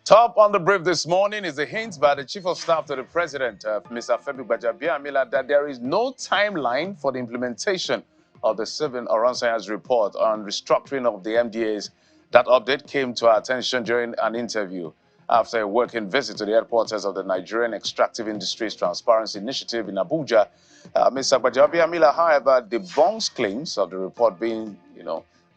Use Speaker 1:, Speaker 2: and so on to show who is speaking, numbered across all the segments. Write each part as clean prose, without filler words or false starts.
Speaker 1: Top on the brief this morning is a hint by the Chief of Staff to the President, Mr. Femi Gbajabiamila, that there is no timeline for the implementation of the Oronsaye's report on restructuring of the MDAs. That update came to our attention during an interview after a working visit to the headquarters of the Nigerian Extractive Industries Transparency Initiative in Abuja. Mr. Gbajabiamila, however, debunks claims of the report being,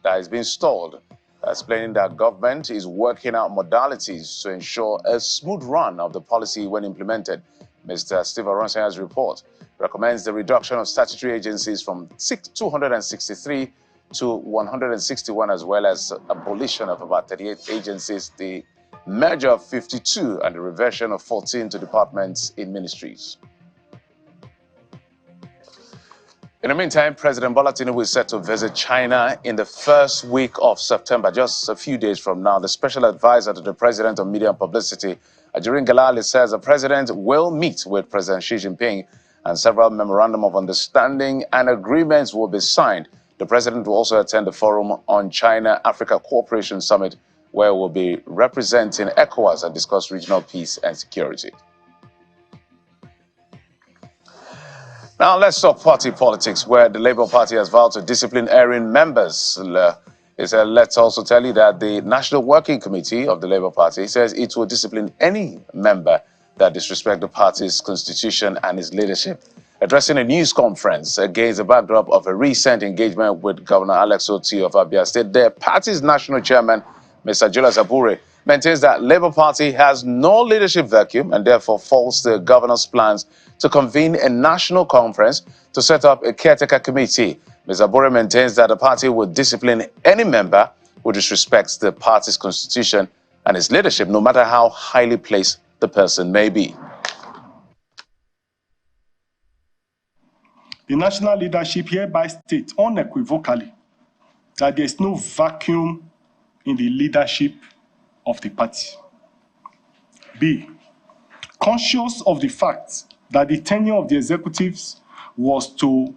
Speaker 1: that is being stalled, explaining that government is working out modalities to ensure a smooth run of the policy when implemented. Mr. Steve Oronsaye's report recommends the reduction of statutory agencies from 263 to 161, as well as abolition of about 38 agencies, the merger of 52, and the reversion of 14 to departments in ministries. In the meantime, President Bola Tinubu is set to visit China in the first week of September, just a few days from now. The special advisor to the President of Media and Publicity, Ajirin Galali, says the President will meet with President Xi Jinping and several memorandum of understanding and agreements will be signed. The President will also attend the Forum on China-Africa Cooperation Summit, where he will be representing ECOWAS and discuss regional peace and security. Now let's talk party politics, where the Labour Party has vowed to discipline erring members. Let's also tell you that the National Working Committee of the Labour Party says it will discipline any member that disrespects the party's constitution and its leadership. Addressing a news conference against the backdrop of a recent engagement with Governor Alex Otti of Abia State, the party's national chairman, Mr. Julius Abure, maintains that Labour Party has no leadership vacuum and therefore faults the governor's plans to convene a national conference to set up a caretaker committee. Mr. Abure maintains that the party will discipline any member who disrespects the party's constitution and its leadership, no matter how highly placed the person may be.
Speaker 2: The national leadership hereby states unequivocally that there is no vacuum in the leadership of the party. B, conscious of the fact that the tenure of the executives was to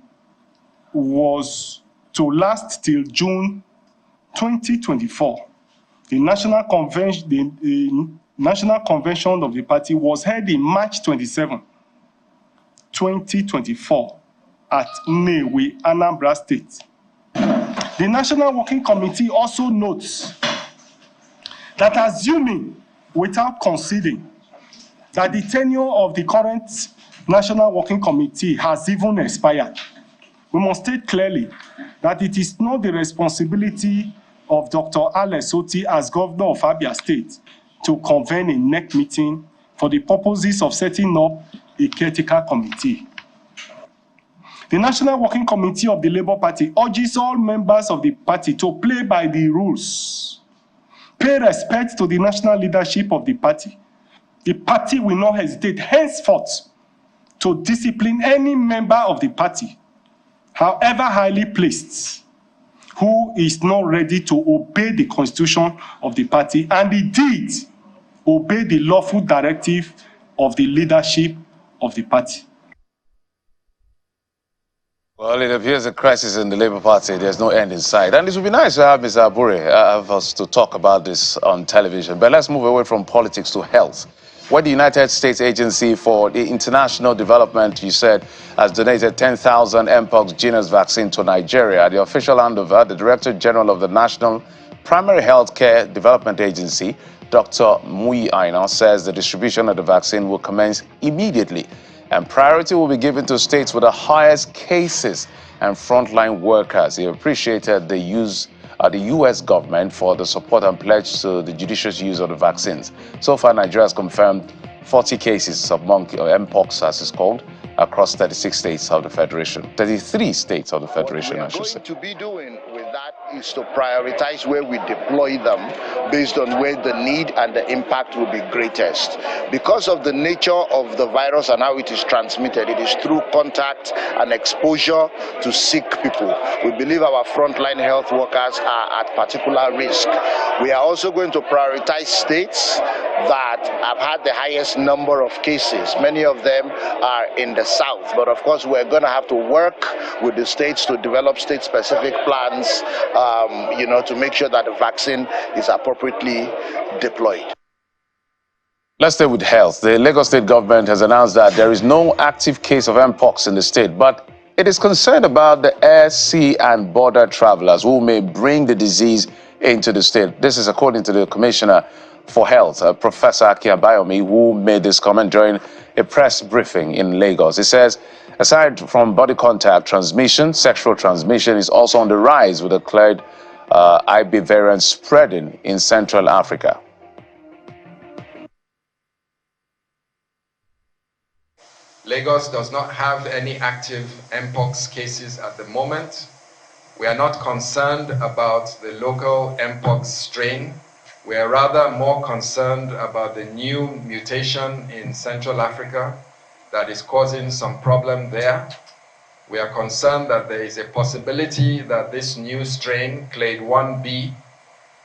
Speaker 2: last till June 2024, the national convention of the party was held in March 27, 2024 at Nnewi, Anambra State. The National Working Committee also notes that, assuming without conceding that the tenure of the current National Working Committee has even expired, we must state clearly that it is not the responsibility of Dr. Alex Otti as governor of Abia State to convene a NEC meeting for the purposes of setting up a caretaker committee. The National Working Committee of the Labour Party urges all members of the party to play by the rules, pay respect to the national leadership of the party. The party will not hesitate henceforth to discipline any member of the party, however highly placed, who is not ready to obey the constitution of the party and indeed obey the lawful directive of the leadership of the party.
Speaker 1: Well, it appears a crisis in the Labour Party. There's no end in sight. And it would be nice to have Mr. Abure have us to talk about this on television. But let's move away from politics to health, where the United States Agency for the International Development, you said, has donated 10,000 Mpox genus vaccine to Nigeria. The official handover, the Director General of the National Primary Health Care Development Agency, Dr. Muyi Aina, says the distribution of the vaccine will commence immediately, and priority will be given to states with the highest cases and frontline workers. He appreciated the U.S. government for the support and pledge to the judicious use of the vaccines. So far, Nigeria has confirmed 40 cases of Mpox, as it's called, across 36 states of the Federation. 33 states of the Federation, I should say.
Speaker 3: What we are going to be doing with that is to prioritize where we deploy them based on where the need and the impact will be greatest. Because of the nature of the virus and how it is transmitted, it is through contact and exposure to sick people. We believe our frontline health workers are at particular risk. We are also going to prioritize states that have had the highest number of cases. Many of them are in the south, but of course we're going to have to work with the states to develop state-specific plans, to make sure that the vaccine is appropriately deployed.
Speaker 1: Let's stay with health. The Lagos State government has announced that there is no active case of Mpox in the state, but it is concerned about the air, sea, and border travelers who may bring the disease into the state. This is according to the Commissioner for Health, Professor Aki Abayomi, who made this comment during a press briefing in Lagos. He says, aside from body contact transmission, sexual transmission is also on the rise with the declared IB variant spreading in Central Africa.
Speaker 4: Lagos does not have any active Mpox cases at the moment. We are not concerned about the local Mpox strain. We are rather more concerned about the new mutation in Central Africa that is causing some problem there. We are concerned that there is a possibility that this new strain, Clade 1B,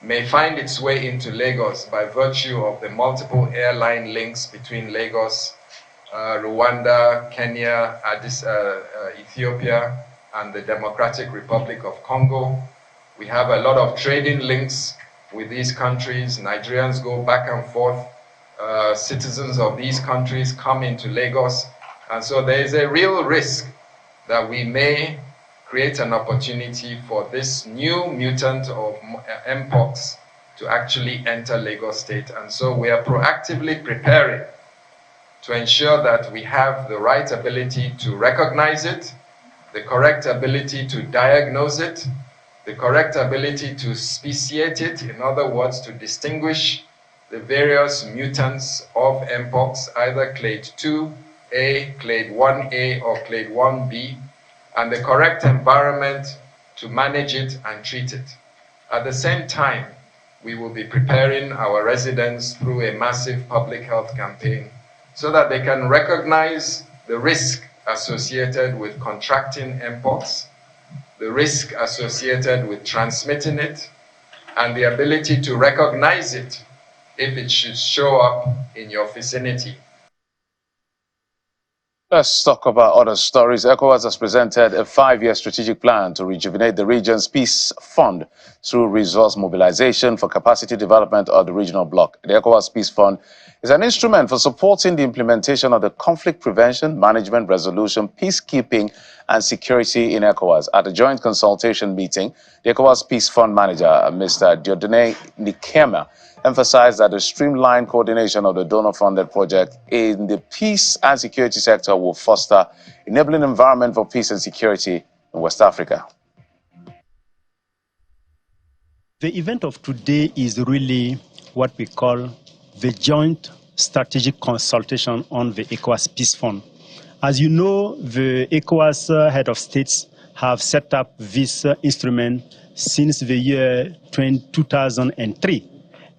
Speaker 4: may find its way into Lagos by virtue of the multiple airline links between Lagos, Rwanda, Kenya, Ethiopia, and the Democratic Republic of Congo. We have a lot of trading links with these countries. Nigerians go back and forth. Citizens of these countries come into Lagos. And so there is a real risk that we may create an opportunity for this new mutant of Mpox to actually enter Lagos State. And so we are proactively preparing to ensure that we have the right ability to recognize it, the correct ability to diagnose it, the correct ability to speciate it, in other words, to distinguish the various mutants of Mpox, either Clade 2A, Clade 1A, or Clade 1B, and the correct environment to manage it and treat it. At the same time, we will be preparing our residents through a massive public health campaign so that they can recognize the risk associated with contracting Mpox, the risk associated with transmitting it, and the ability to recognize it if it should show up in your vicinity.
Speaker 1: Let's talk about other stories. ECOWAS has presented a 5-year strategic plan to rejuvenate the region's peace fund through resource mobilization for capacity development of the regional bloc. The ECOWAS Peace Fund is an instrument for supporting the implementation of the conflict prevention, management, resolution, peacekeeping, and security in ECOWAS. At a joint consultation meeting, the ECOWAS Peace Fund manager, Mr. Diodone Nikema, emphasized that the streamlined coordination of the donor-funded project in the peace and security sector will foster enabling environment for peace and security in West Africa.
Speaker 5: The event of today is really what we call the joint strategic consultation on the ECOWAS Peace Fund. As you know, the ECOWAS head of states have set up this instrument since the year 2003.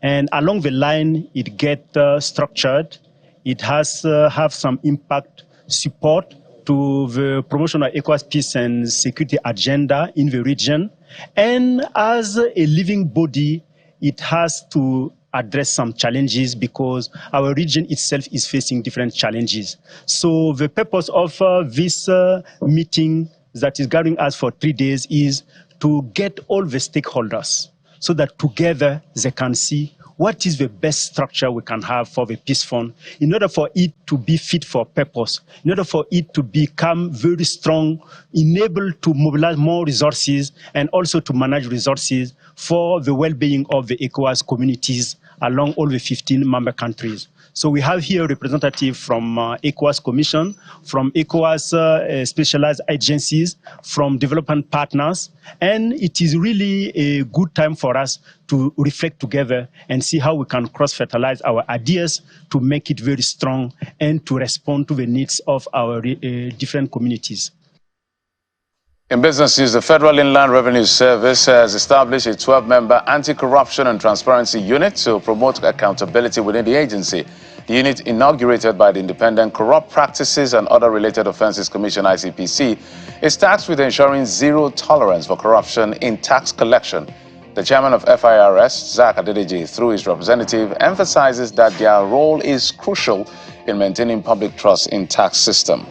Speaker 5: And along the line, it gets structured. It has have some impact support to the promotion of ECOWAS peace and security agenda in the region. And as a living body, it has to address some challenges because our region itself is facing different challenges. So the purpose of this meeting that is gathering us for 3 days is to get all the stakeholders so that together they can see what is the best structure we can have for the Peace Fund in order for it to be fit for purpose, in order for it to become very strong, enabled to mobilize more resources and also to manage resources for the well-being of the ECOWAS communities along all the 15 member countries. So we have here a representative from ECOWAS Commission, from ECOWAS specialized agencies, from development partners, and it is really a good time for us to reflect together and see how we can cross-fertilize our ideas to make it very strong and to respond to the needs of our different communities.
Speaker 1: In business news, the Federal Inland Revenue Service has established a 12-member anti-corruption and transparency unit to promote accountability within the agency. The unit, inaugurated by the Independent Corrupt Practices and Other Related Offences Commission, ICPC, is tasked with ensuring zero tolerance for corruption in tax collection. The chairman of FIRS, Zach Adedeji, through his representative, emphasizes that their role is crucial in maintaining public trust in tax system.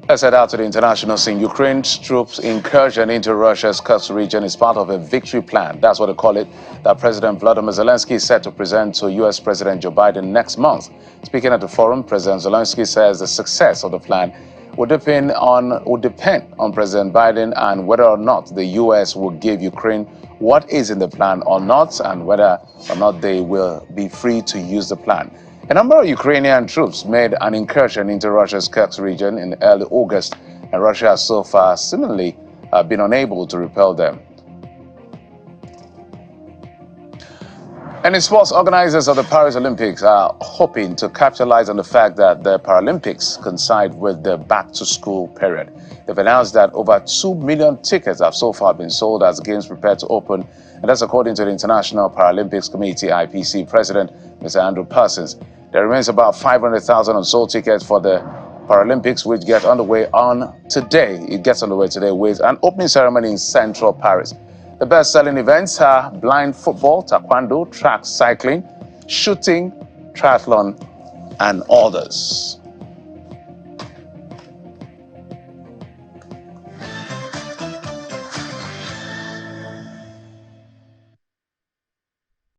Speaker 1: Let's head out to the international scene. Ukraine's troops' incursion into Russia's Kursk region is part of a victory plan. That's what they call it, that President Vladimir Zelensky is set to present to U.S. President Joe Biden next month. Speaking at the forum, President Zelensky says the success of the plan would depend on President Biden and whether or not the U.S. will give Ukraine what is in the plan or not, and whether or not they will be free to use the plan. A number of Ukrainian troops made an incursion into Russia's Kursk region in early August, and Russia has so far seemingly been unable to repel them. And in sports, organizers of the Paris Olympics are hoping to capitalize on the fact that the Paralympics coincide with the back-to-school period. They've announced that over 2 million tickets have so far been sold as games prepare to open, and that's according to the International Paralympics Committee, IPC President, Mr. Andrew Parsons. There remains about 500,000 unsold tickets for the Paralympics, which get underway on today. It gets underway today with an opening ceremony in central Paris. The best-selling events are blind football, taekwondo, track cycling, shooting, triathlon, and others.